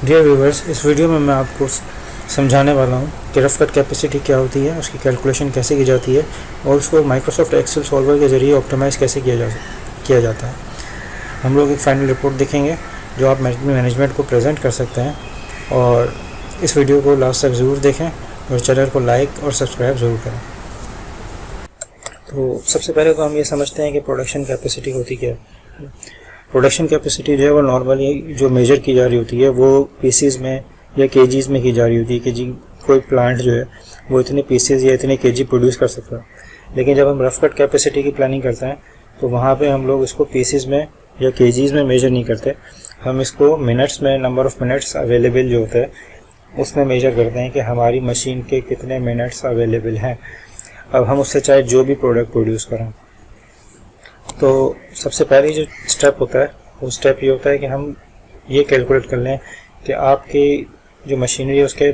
Dear viewers, इस video में मैं आपको समझाने वाला हूँ कि रफ कट कैपेसिटी क्या होती है, उसकी कैलकुलेशन कैसे की जाती है और उसको माइक्रोसॉफ्ट एक्सेल सॉल्वर के ज़रिए ऑप्टिमाइज़ कैसे किया जाता है। हम लोग एक फाइनल रिपोर्ट देखेंगे जो आप मैनेजमेंट को प्रेजेंट कर सकते हैं। और इस वीडियो को लास्ट तक ज़रूर देखें और चैनल को लाइक और सब्सक्राइब ज़रूर करें। तो सबसे पहले तो हम ये समझते हैं कि प्रोडक्शन कैपेसिटी होती क्या है। प्रोडक्शन कैपेसिटी जो है वो नॉर्मली जो मेजर की जा रही होती है वो पीसीज में या केजीज़ में की जा रही होती है कि जी कोई प्लांट जो है वो इतने पीसीज या इतने केजी प्रोड्यूस कर सकता है। लेकिन जब हम रफ कट कैपेसिटी की प्लानिंग करते हैं तो वहाँ पे हम लोग इसको पीसीज में या केजीज़ में मेजर नहीं करते, हम इसको मिनट्स में, नंबर ऑफ़ मिनट्स अवेलेबल जो होता है उसमें मेजर करते हैं कि हमारी मशीन के कितने मिनट्स अवेलेबल हैं। अब हम उससे चाहे जो भी प्रोडक्ट प्रोड्यूस करें। तो सबसे पहले जो स्टेप होता है वो स्टेप ये होता है कि हम ये कैलकुलेट कर लें कि आपकी जो मशीनरी है उसके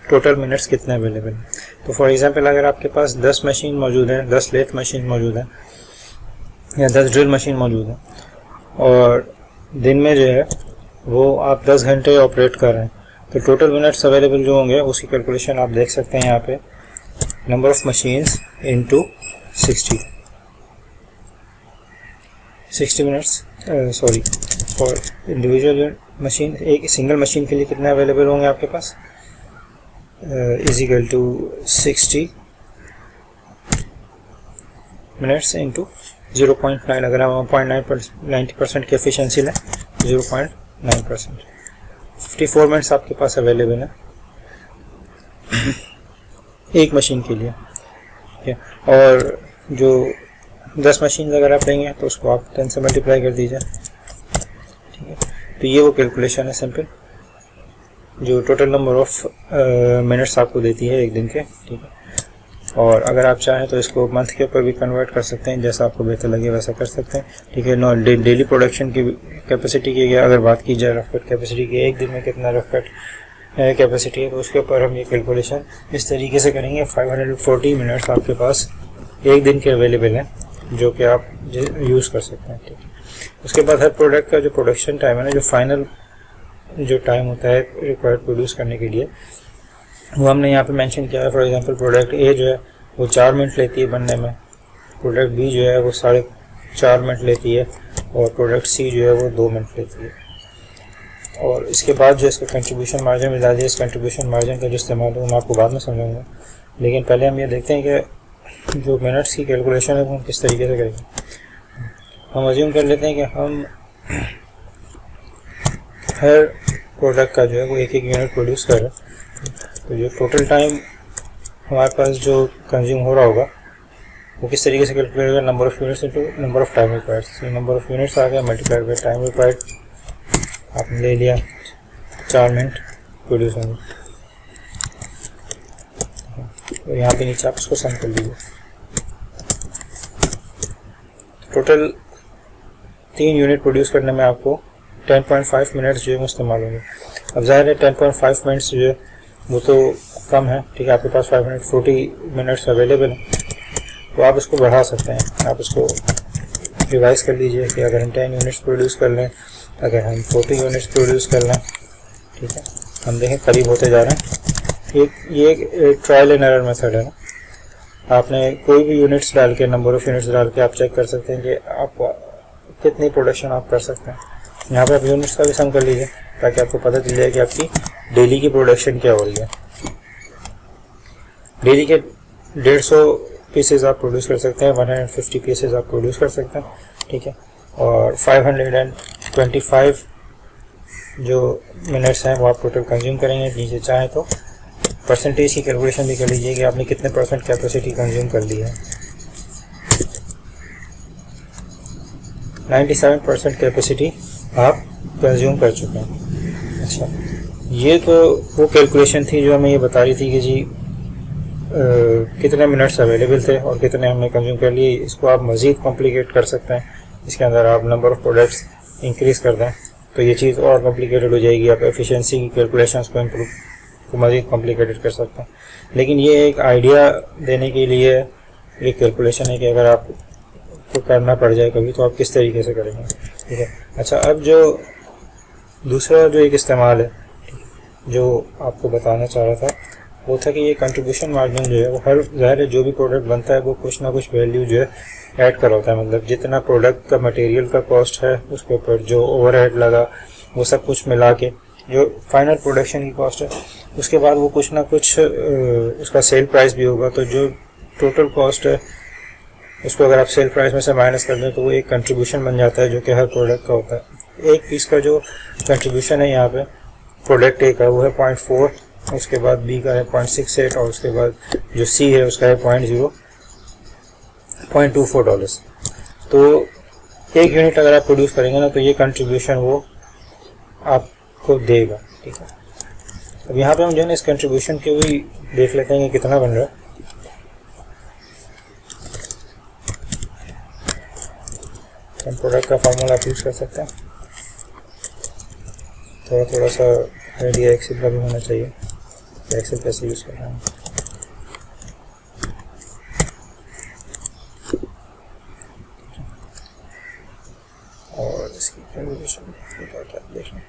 टोटल मिनट्स कितने अवेलेबल हैं। तो फॉर एग्जांपल अगर आपके पास 10 मशीन मौजूद हैं, 10 लेथ मशीन मौजूद हैं या 10 ड्रिल मशीन मौजूद हैं और दिन में जो है वो आप 10 घंटे ऑपरेट कर रहे हैं, तो टोटल मिनट्स अवेलेबल जो होंगे उसकी कैलकुलेशन आप देख सकते हैं यहाँ पे, number of machines into 60 minutes for individual machine. एक सिंगल मशीन के लिए कितने अवेलेबल होंगे आपके पास, is equal to 60 minutes into 0.9। अगर हम 0.90% की एफिशिएंसी लें 0.9%, 54 मिनट्स आपके पास अवेलेबल है एक मशीन के लिए। ठीक है, और जो 10 मशीन अगर आप लेंगे तो उसको आप 10 से मल्टीप्लाई कर दीजिए। ठीक है, तो ये वो कैलकुलेशन है सिंपल जो टोटल नंबर ऑफ मिनट्स आपको देती है एक दिन के। ठीक है, और अगर आप चाहें तो इसको मंथ के ऊपर भी कन्वर्ट कर सकते हैं, जैसा आपको बेहतर लगे वैसा कर सकते हैं। ठीक है, डेली प्रोडक्शन की कैपेसिटी की अगर बात की जाए, रफ कट कैपेसिटी की एक दिन में कितना रफ कट कैपेसिटी है, तो उसके ऊपर हम ये कैलकुलेशन इस तरीके से करेंगे। 540 मिनट्स आपके पास एक दिन के अवेलेबल हैं जो कि आप यूज़ कर सकते हैं। ठीक है, उसके बाद हर प्रोडक्ट का जो प्रोडक्शन टाइम है ना, जो फाइनल जो टाइम होता है रिक्वायर्ड प्रोड्यूस करने के लिए, वो हमने यहाँ पे मेंशन किया है। फॉर एग्जांपल प्रोडक्ट ए जो है वो 4 मिनट लेती है बनने में, प्रोडक्ट बी जो है वो 4.5 मिनट लेती है और प्रोडक्ट सी जो है वो 2 मिनट लेती है। और इसके बाद जो इसका कंट्रीब्यूशन मार्जिन मिला दिया, इस कंट्रीब्यूशन मार्जिन का जो इस्तेमाल है वो मैं आपको बाद में समझाऊंगा। लेकिन पहले हम ये देखते हैं कि जो मिनट्स की कैलकुलेशन है वो हम किस तरीके से करेंगे। हम अज्यूम कर लेते हैं कि हम हर प्रोडक्ट का जो है वो एक यूनिट प्रोड्यूस कर रहे हैं, तो जो टोटल टाइम हमारे पास जो कंज्यूम हो रहा होगा वो किस तरीके से कैलकुलेट होगा, number of units into number of time required. Number of units आ गया मल्टीप्लाइड बाय टाइम रिक्वायर्ड, आपने ले लिया 4 मिनट प्रोड्यूस होंगे। तो यहाँ पे नीचे आप इसको सम कर लीजिए। टोटल 3 यूनिट प्रोड्यूस करने में आपको 10.5 मिनट्स जो है वो इस्तेमाल होंगे। अब ज़ाहिर है 10.5 मिनट्स जो है वो तो कम है। ठीक है, आपके पास 540 मिनट्स अवेलेबल हैं, तो आप इसको बढ़ा सकते हैं। आप इसको रिवाइज कर लीजिए कि अगर हम 10 यूनिट्स प्रोड्यूस कर लें, अगर हम 40 यूनिट्स प्रोड्यूस कर लें। ठीक है, हम देखें करीब होते जा रहे हैं। ये एक ट्रायल एंड एरर मेथड है ना, आपने कोई भी यूनिट्स डाल के, नंबर ऑफ़ यूनिट्स डाल के आप चेक कर सकते हैं कि आप कितनी प्रोडक्शन आप कर सकते हैं। यहाँ पे आप यूनिट्स का भी सम कर लीजिए ताकि आपको पता चल जाए कि आपकी डेली की प्रोडक्शन क्या हो रही है। डेली के 150 पीसेज आप प्रोड्यूस कर सकते हैं, 150 पीसेज आप प्रोड्यूस कर सकते हैं। ठीक है, और 525 जो मिनट्स हैं वो आप टोटल कंज्यूम करेंगे। नीचे चाहें तो परसेंटेज की कैलकुलेशन भी कर लीजिए कि आपने कितने परसेंट कैपेसिटी कंज्यूम कर ली है। 97% कैपेसिटी आप कंज्यूम कर चुके हैं। अच्छा, ये तो वो कैलकुलेशन थी जो हमें ये बता रही थी कि जी कितने मिनट्स अवेलेबल थे और कितने हमने कंज्यूम कर लिए। इसको आप मज़ीद कॉम्प्लिकेट कर सकते हैं, इसके अंदर आप नंबर ऑफ़ प्रोडक्ट्स इंक्रीज़ कर दें तो ये चीज़ और कॉम्प्लिकेटेड हो जाएगी। आप एफिशिएंसी की कैलकुलेशंस को इम्प्रूव को मज़ीद कॉम्प्लिकेटेड कर सकते हैं। लेकिन ये एक आइडिया देने के लिए एक कैलकुलेशन है कि अगर आप को करना पड़ जाए कभी तो आप किस तरीके से करेंगे। ठीक है, अच्छा, अब जो दूसरा जो एक इस्तेमाल है जो आपको बताना चाह रहा था वो था कि ये कंट्रीब्यूशन मार्जिन जो है वो हर ज़ाहिर है जो भी प्रोडक्ट बनता है वो कुछ ना कुछ वैल्यू जो है ऐड कर होता है, मतलब जितना प्रोडक्ट का मटेरियल का कॉस्ट है उसके ऊपर जो ओवरहेड लगा वो सब कुछ मिला के जो फाइनल प्रोडक्शन की कॉस्ट है उसके बाद वो कुछ ना कुछ उसका सेल प्राइस भी होगा, तो जो टोटल कॉस्ट है उसको अगर आप सेल प्राइस में से माइनस कर दें तो वो एक कंट्रीब्यूशन बन जाता है जो कि हर प्रोडक्ट का होता है। एक पीस का जो कंट्रीब्यूशन है यहाँ पे प्रोडक्ट ए का वो है 0.4, उसके बाद बी का है 0.68 और उसके बाद जो सी है उसका है 0.24 डॉलर्स। तो एक यूनिट अगर आप प्रोड्यूस करेंगे ना तो ये कंट्रीब्यूशन वो आपको देगा, ठीक है। अब यहाँ पे हम जो है ना इस कंट्रीब्यूशन के भी देख लेते हैं कि कितना बन रहा है। हम प्रोडक्ट का फार्मूला आप यूज़ कर सकते हैं, थोड़ा सा आइडिया एक्सेल का भी होना चाहिए, एक्सेल कैसे यूज़ करना है। और इसकी कैलकुलेशन देख लें।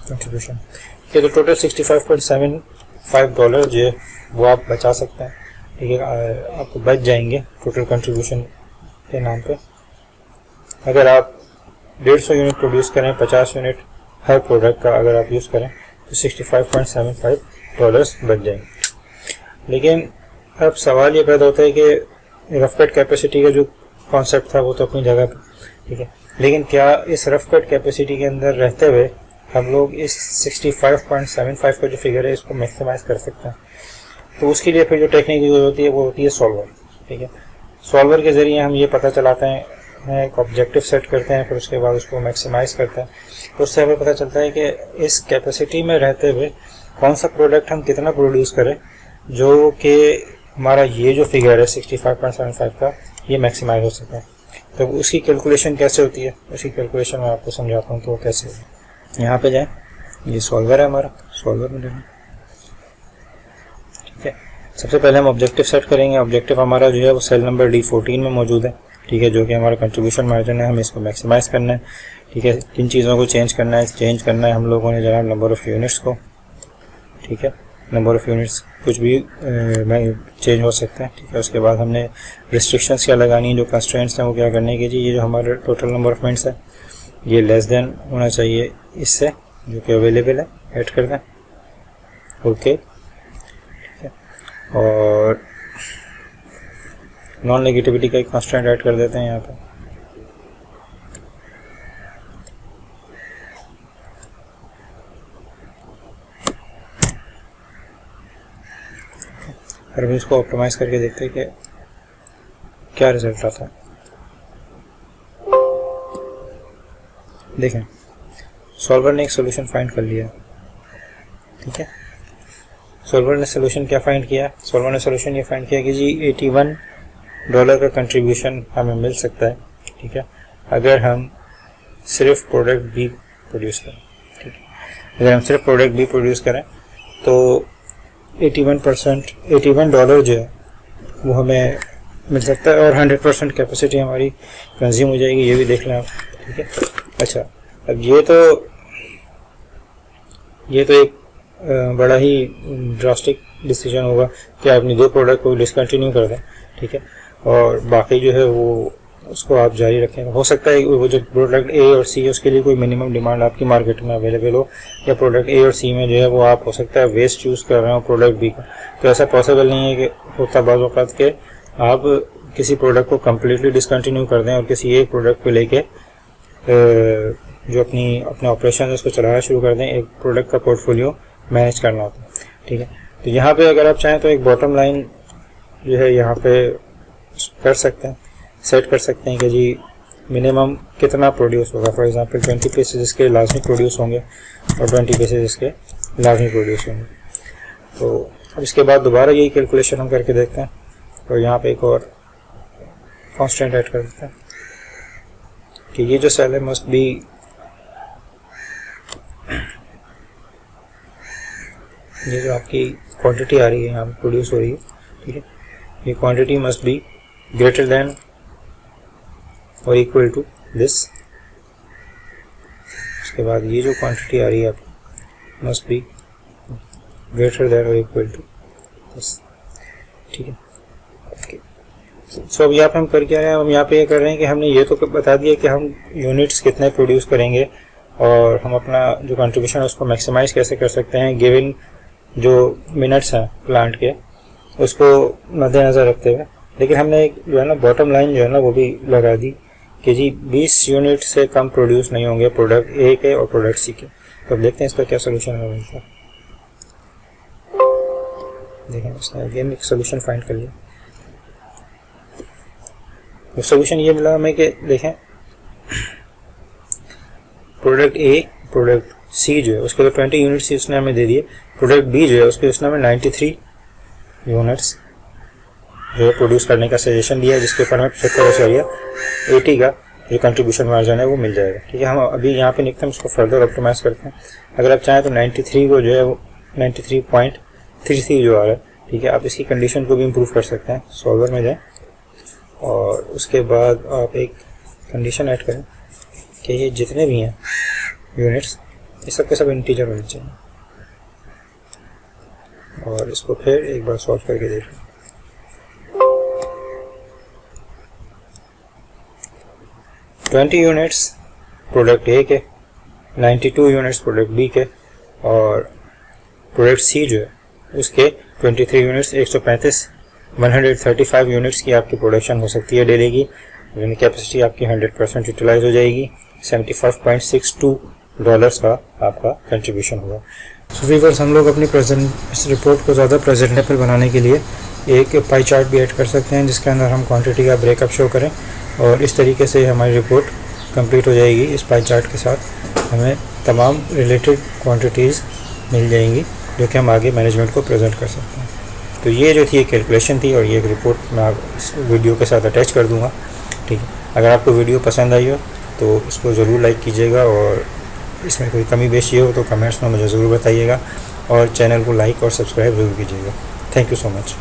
कंट्रीब्यूशन ये तो टोटल 65.75 डॉलर जो है वो आप बचा सकते हैं, ठीक है। आपको बच जाएंगे टोटल कंट्रीब्यूशन के नाम पे। अगर आप 150 यूनिट प्रोड्यूस करें, 50 यूनिट हर प्रोडक्ट का अगर आप यूज़ करें तो 65.75 डॉलर्स बच जाएंगे। लेकिन अब सवाल ये पैदा होता है कि रफ कट कैपेसिटी का जो कॉन्सेप्ट था वो तो अपनी जगह पे, ठीक है, लेकिन क्या इस रफ कट कैपेसिटी के अंदर रहते हुए हम लोग इस 65.75 का जो फिगर है इसको मैक्सिमाइज कर सकते हैं? तो उसके लिए फिर जो टेक्निक यूज होती है वो होती है सॉल्वर, ठीक है। सॉल्वर के ज़रिए हम ये पता चलाते हैं, एक ऑब्जेक्टिव सेट करते हैं, फिर उसके बाद उसको मैक्सिमाइज करते हैं, तो उससे हमें पता चलता है कि इस कैपेसिटी में रहते हुए कौन सा प्रोडक्ट हम कितना प्रोड्यूस करें जो कि हमारा ये जो फिगर है 65.75 का ये मैक्सिमाइज हो सके। तो उसकी कैलकुलेशन कैसे होती है, उसकी कैलकुलेशन मैं आपको समझाता हूँ कि वो कैसे है। यहाँ पे जाएँ, ये सॉल्वर है हमारा, सॉल्वर में जाएँ, ठीक है। सबसे पहले हम ऑब्जेक्टिव सेट करेंगे। ऑब्जेक्टिव हमारा जो है वो सेल नंबर D14 में मौजूद है, ठीक है, जो कि हमारा कंट्रीब्यूशन मार्जिन है। हमें इसको मैक्सिमाइज करना है, ठीक है। किन चीज़ों को चेंज करना है हम लोगों ने जनाब नंबर ऑफ़ यूनिट्स को, ठीक है। नंबर ऑफ़ यूनिट्स कुछ भी चेंज हो सकते हैं, ठीक है। उसके बाद हमने रिस्ट्रिक्शंस क्या लगानी है, जो कंस्ट्रेंट्स हैं वो क्या करने की जी, ये जो हमारा टोटल नंबर ऑफ मिनट्स है ये लेस देन होना चाहिए इससे जो कि अवेलेबल है, ऐड कर दें, ओके, ठीक है। और नॉन नेगेटिविटी का एक कंस्ट्रेंट ऐड कर देते हैं यहाँ पे, फिर हम इसको ऑप्टिमाइज करके देखते हैं कि क्या रिजल्ट आता है। देखें, सॉल्वर ने एक सोल्यूशन फाइंड कर लिया, ठीक है। सॉल्वर ने सोल्यूशन क्या फाइंड किया, सॉल्वर ने सोल्यूशन ये फाइंड किया कि जी $81 का कंट्रीब्यूशन हमें मिल सकता है, ठीक है, अगर हम सिर्फ प्रोडक्ट बी प्रोड्यूस करें, ठीक है। अगर हम सिर्फ प्रोडक्ट बी प्रोड्यूस करें तो 81 डॉलर जो है वो हमें मिल सकता है और 100% कैपेसिटी हमारी कंज्यूम हो जाएगी, ये भी देख लें आप, ठीक है। अच्छा, अब ये तो एक बड़ा ही ड्रास्टिक डिसीजन होगा कि आप अपनी 2 प्रोडक्ट को डिसकंटिन्यू कर दें, ठीक है, और बाकी जो है वो उसको आप जारी रखें। हो सकता है वो जो प्रोडक्ट ए और सी है उसके लिए कोई मिनिमम डिमांड आपकी मार्केट में अवेलेबल हो, या प्रोडक्ट ए और सी में जो है वो आप हो सकता है वेस्ट चूज़ कर रहे हो प्रोडक्ट बी का, तो ऐसा पॉसिबल नहीं है कि होता बाज़ औक़ात के आप किसी प्रोडक्ट को कम्प्लीटली डिसकंटिन्यू कर दें और किसी एक प्रोडक्ट को लेके जो अपने ऑपरेशन है उसको चलाना शुरू कर दें, एक प्रोडक्ट का पोर्टफोलियो मैनेज करना होता है, ठीक है। तो यहाँ पे अगर आप चाहें तो एक बॉटम लाइन जो है यहाँ पे कर सकते हैं, सेट कर सकते हैं कि जी मिनिमम कितना प्रोड्यूस होगा। फॉर एग्जांपल 20 पीसेज इसके लाजमी प्रोड्यूस होंगे और 20 पीसेज इसके लाजमी प्रोड्यूस होंगे। तो अब इसके बाद दोबारा यही कैलकुलेशन हम करके देखते हैं। तो यहाँ पे एक और कांस्टेंट ऐड कर देते हैं कि ये जो सेल है मस्ट बी ये जो आपकी क्वांटिटी आ रही है यहाँ पे प्रोड्यूस हो रही है, ठीक है, ये quantity must be greater than और इक्वल टू दिस उसके बाद ये जो क्वांटिटी आ रही है आपकी मस्ट बी ग्रेटर दैन और इक्वल टू बस, ठीक है। ओके, सो अब यहाँ पे हम कर क्या रहे हैं, हम यहाँ पे ये कर रहे हैं कि हमने ये तो बता दिया कि हम यूनिट्स कितने प्रोड्यूस करेंगे और हम अपना जो कंट्रीब्यूशन है उसको मैक्सिमाइज कैसे कर सकते हैं गिवन जो मिनट्स हैं प्लांट के, उसको मद्देनज़र रखते हुए। लेकिन हमने एक जो है ना बॉटम लाइन जो है ना वो भी लगा दी कि जी 20 यूनिट से कम प्रोड्यूस नहीं होंगे प्रोडक्ट ए के और प्रोडक्ट सी के। तो अब देखते हैं इसका क्या सोल्यूशन है। इसका देखें, इसने अगेन एक सोल्यूशन फाइंड कर लिया। तो सोल्यूशन ये मिला हमें कि देखें प्रोडक्ट ए प्रोडक्ट सी जो है उसके तो 20 यूनिट्स ही उसने हमें दे दिए, प्रोडक्ट बी जो है उसके उसने हमें 93 यूनिट्स जो है प्रोड्यूस करने का सजेशन दिया, जिसके ऊपर हमें 80 का जो कंट्रीब्यूशन मार्जिन है वो मिल जाएगा, ठीक है। हम अभी यहाँ पे निकलते हैं, उसको फर्दर ऑप्टिमाइज करते हैं। अगर आप चाहें तो 93 को जो है वो 93.33 जो आ रहा है, ठीक है। आप इसकी कंडीशन को भी इम्प्रूव कर सकते हैं। सॉल्वर में जाएँ और उसके बाद आप एक कंडीशन ऐड करें कि ये जितने भी हैं यूनिट्स ये सब के सब इंटीजर होने चाहिए, और इसको फिर एक बार सॉल्व करके देखें। ट्वेंटी यूनिट्स प्रोडक्ट ए के, 92 यूनिट्स प्रोडक्ट बी के, और प्रोडक्ट सी जो है उसके 23 यूनिट्स 135 यूनिट्स की आपकी प्रोडक्शन हो सकती है डेली की, यानी कैपेसिटी आपकी 100% यूटिलाइज हो जाएगी। $75.62 का आपका कंट्रीब्यूशन होगा। सो व्यूअर्स, हम लोग अपनी इस रिपोर्ट को ज़्यादा प्रेजेंटेबल बनाने के लिए एक पाई चार्ट भी ऐड कर सकते हैं, जिसके अंदर हम क्वांटिटी का ब्रेकअप शो करें, और इस तरीके से हमारी रिपोर्ट कंप्लीट हो जाएगी। इस पाई चार्ट के साथ हमें तमाम रिलेटेड क्वांटिटीज़ मिल जाएंगी जो कि हम आगे मैनेजमेंट को प्रेजेंट कर सकते हैं। तो ये जो थी एक कैलकुलेशन थी, और ये एक रिपोर्ट मैं इस वीडियो के साथ अटैच कर दूँगा, ठीक है। अगर आपको वीडियो पसंद आई हो तो इसको ज़रूर लाइक कीजिएगा, और इसमें कोई कमी बेशी हो तो कमेंट्स में मुझे ज़रूर बताइएगा, और चैनल को लाइक और सब्सक्राइब ज़रूर कीजिएगा। Thank you so much.